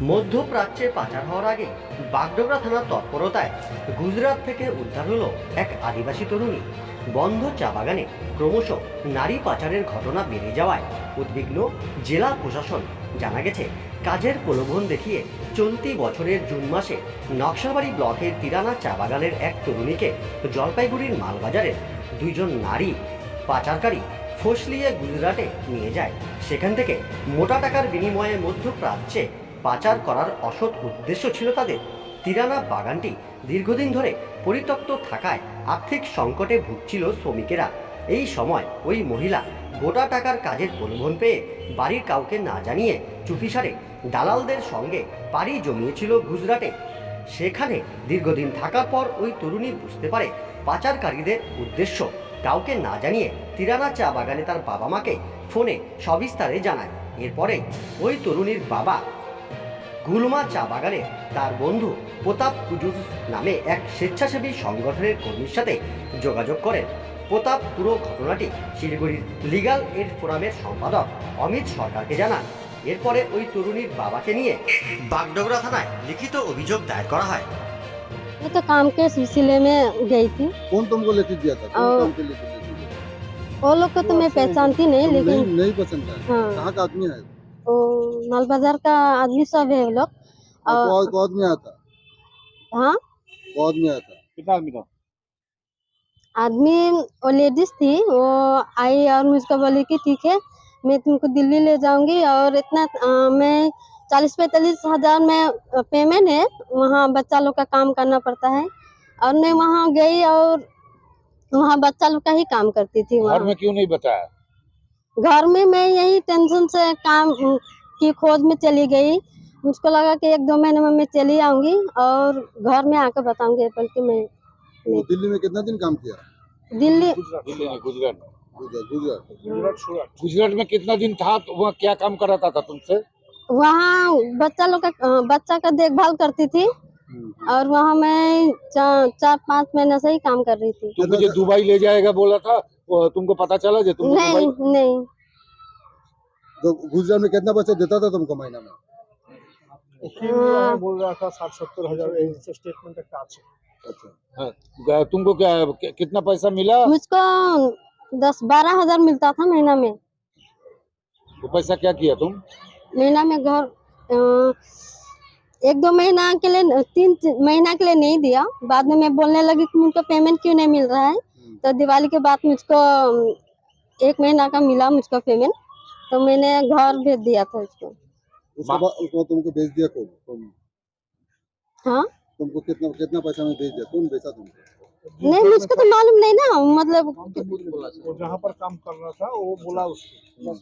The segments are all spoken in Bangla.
মধ্যপ্রাচ্যে পাচার হওয়ার আগে বাগডোগরা থানার তৎপরতায় গুজরাট থেকে উদ্ধার হলো এক আদিবাসী তরুণী। বন্ধ চা বাগানে ক্রমশ নারী পাচারের ঘটনা বেড়ে যাওয়ায় উদ্বিগ্ন জেলা প্রশাসন। জানা গেছে, কাজের প্রলোভন দেখিয়ে চলতি বছরের জুন মাসে নকশালবাড়ি ব্লকের তিরানা চা বাগানের এক তরুণীকে জলপাইগুড়ির মালবাজারের দুইজন নারী পাচারকারী ফসলিয়ে গুজরাটে নিয়ে যায়। সেখান থেকে মোটা টাকার বিনিময়ে মধ্যপ্রাচ্যে পাচার করার অসৎ উদ্দেশ্য ছিল তাদের। তিরানা বাগানটি দীর্ঘদিন ধরে পরিত্যক্ত থাকায় আর্থিক সংকটে ভুগছিল শ্রমিকেরা। এই সময় ওই মহিলা গোটা টাকার কাজের প্রলোভন পেয়ে বাড়ির কাউকে না জানিয়ে চুপিসারে দালালদের সঙ্গে পাড়ি জমিয়েছিল গুজরাটে। সেখানে দীর্ঘদিন থাকার পর ওই তরুণী বুঝতে পারে পাচারকারীদের উদ্দেশ্য। কাউকে না জানিয়ে তিরানা চা বাগানে তার বাবা মাকে ফোনে সবিস্তারে জানায়। এরপরে ওই তরুণীর বাবা গুলমা চা বাগানে তার বন্ধু প্রতাপ কুজুর নামে এক স্বেচ্ছাসেবী সংগঠনের কর্মীর সাথে যোগাযোগ করেন। প্রতাপ পুরো ঘটনাটি শিলিগুড়ির লিগাল এড ফোরামের সম্পাদক অমিত সরকারকে জানান। এরপরে ওই তরুণীর বাবাকে নিয়ে বাগডোগরা থানায় লিখিত অভিযোগ দায়ের করা হয়। मैं तो काम के सिलसिले में गई थी। कौन तुमको लेके दिया था? कौन और- काम के लेके दिया था? वो लोग को तो मैं पहचानती नहीं, तुम लेकिन नहीं पसंद है। हाँ, कहाँ का आदमी है? वो माल बाजार का आदमी सब है वो लोग। और को आदमी आया था? हाँ, को आदमी आया था? कितना आदमी था? आदमी वो लेडीज थी। वो आई और मुझको बोली कि ठीक है, मैं तुमको दिल्ली ले जाऊंगी और इतना मैं 40-45 हजार में पेमेंट है। वहाँ बच्चा लोग का काम करना पड़ता है। और मैं वहाँ गई और वहाँ बच्चा लोग का ही काम करती थी। घर वहाँ में क्यों नहीं बताया? घर में मैं यही टेंशन से काम की खोज में चली गई। मुझको लगा कि 1-2 महीने में मैं चली आऊंगी और घर में आकर बताऊंगी, बल्कि मैं वो दिल्ली में कितना दिन काम किया? दिल्ली दिल्ली में, गुजरात में। गुजरात। गुजरात में कितना दिन था? तो वहाँ क्या काम कराता था तुमसे? वहाँ बच्चा लोग का बच्चा का देखभाल करती थी। और वहाँ मैं 4-5 महीने से ही काम कर रही थी। तुम मुझे दुबई ले जाएगा बोला था, वो तुमको पता चला जो तुमको नहीं दुबई? नहीं, तो गुजरात में कितना पैसा देता था तुमको महीना में? बोल रहा था 60-70 हजार स्टेटमेंट का আছে। अच्छा। हाँ, तुमको क्या कितना पैसा मिला? मुझको 10-12 हजार मिलता था महीना में। वो पैसा क्या किया तुम? महीना में घर 1-2 महीना के लिए, 3 महीना के लिए नहीं दिया। बाद में मैं बोलने लगी कि मुझको पेमेंट क्यों नहीं मिल रहा है। तो दिवाली के बाद मुझको 1 महीना का मिला मुझको पेमेंट। तो मैंने घर भेज दिया था उसको। उसके बाद तुमको भेज दिया कौन? हाँ, तुमको कितना पैसा में भेज दिया? कौन भेजा तुमको? नहीं मुझको तो मालूम नहीं ना, मतलब वो जहाँ पर काम कर रहा था वो बोला उसको।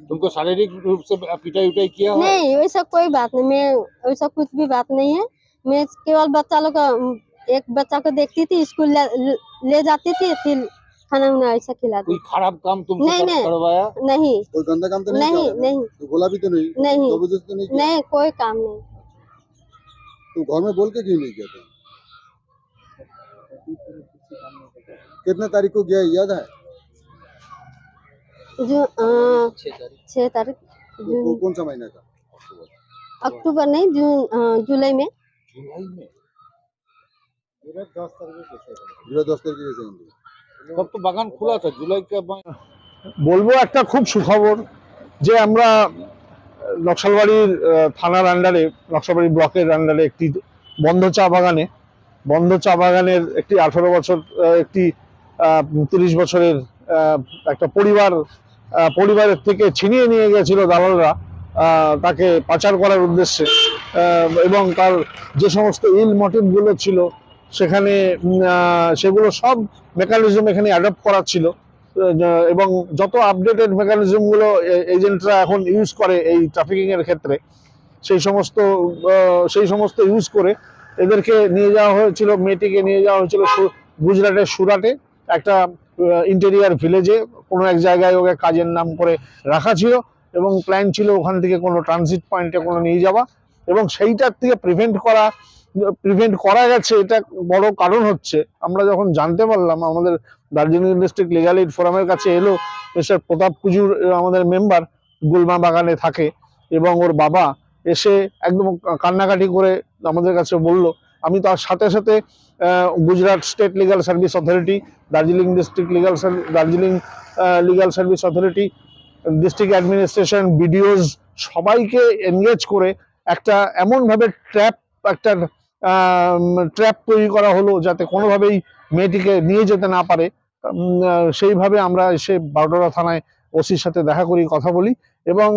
तुमको शारीरिक रूप से पिटाई उटाई किया है? नहीं वैसा कोई बात नहीं। मैं वैसा कुछ भी बात नहीं है। मैं केवल बच्चा लोग का, एक बच्चा को देखती थी, स्कूल ले जाती थी, फिर खाना वाना ऐसा खिलाती। कोई खराब काम तुमसे नहीं, नहीं। करवाया? नहीं कोई गंदा काम तो नहीं नहीं किया? नहीं तो बोला भी तो नहीं? नहीं। जबरदस्ती तो नहीं किया? नहीं, कोई काम नहीं। तो घर में बोल के क्यों नहीं किया था? कितना तारीख को गया याद है? जो 6 तारीख जून, कौन सा महीना का? अक्टूबर नहीं, जून जुलाई में। जुलाई में? जुलाई 10 तारीख के जाएंगे। तब तो बागान खुला था जुलाई का। বলবো একটা খুব সুখবর যে আমরা নকশালবাড়ির থানার আন্ডারে, নকশালবাড়ি ব্লকের আন্ডারে একটি বন্ধ চা বাগানের একটি 18 বছর, একটি 30 বছরের একটা পরিবারের থেকে ছিনিয়ে নিয়ে গেছিল দালালরা তাকে পাচার করার উদ্দেশ্যে। এবং তার যে সমস্ত ইল মোটিভগুলো ছিল সেখানে সেগুলো সব মেকানিজম এখানে অ্যাডপ্ট করা ছিল। এবং যত আপডেটেড মেকানিজমগুলো এজেন্টরা এখন ইউজ করে এই ট্রাফিকিং এর ক্ষেত্রে, সেই সমস্ত ইউজ করে এদেরকে নিয়ে যাওয়া হয়েছিল, মেয়েটিকে নিয়ে যাওয়া হয়েছিল গুজরাটের সুরাটে একটা ইন্টেরিয়ার ভিলেজে। কোনো এক জায়গায় ওকে কাজের নাম করে রাখা ছিল এবং প্ল্যান ছিল ওখান থেকে কোনো ট্রানজিট পয়েন্টে কোনো নিয়ে যাওয়া। এবং সেইটার থেকে প্রিভেন্ট করা গেছে। এটা বড় কারণ হচ্ছে আমরা যখন জানতে পারলাম, আমাদের দার্জিলিং ডিস্ট্রিক্ট লিগাল এইড ফোরামের কাছে এলো মিস্টার প্রতাপ কুজুর, আমাদের মেম্বার, গুলমা বাগানে থাকে এবং ওর বাবা এসে একদম কান্নাকাটি করে আমাদের কাছে বলল। আমি তার সাথে সাথে Gujarat state legal service authority, Darjeeling district Darjeeling legal service authority, district administration, BDOs সবাইকে এনগেজ করে একটা এমনভাবে ট্র্যাপ তৈরি করা হলো যাতে কোনোভাবেই মেয়েটিকে নিয়ে যেতে না পারে। সেইভাবে আমরা এসে বাগডোগরা থানায় ওসির সাথে দেখা করি, কথা বলি, এবং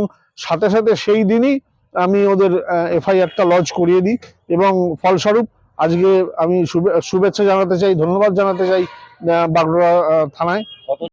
সাথে সাথে সেই দিনই আমি ওদের এফআইআরটা লজ করিয়ে দিই। এবং ফলস্বরূপ আজকে আমি শুভেচ্ছা জানাতে চাই, ধন্যবাদ জানাতে চাই বাগডোগরা থানায়।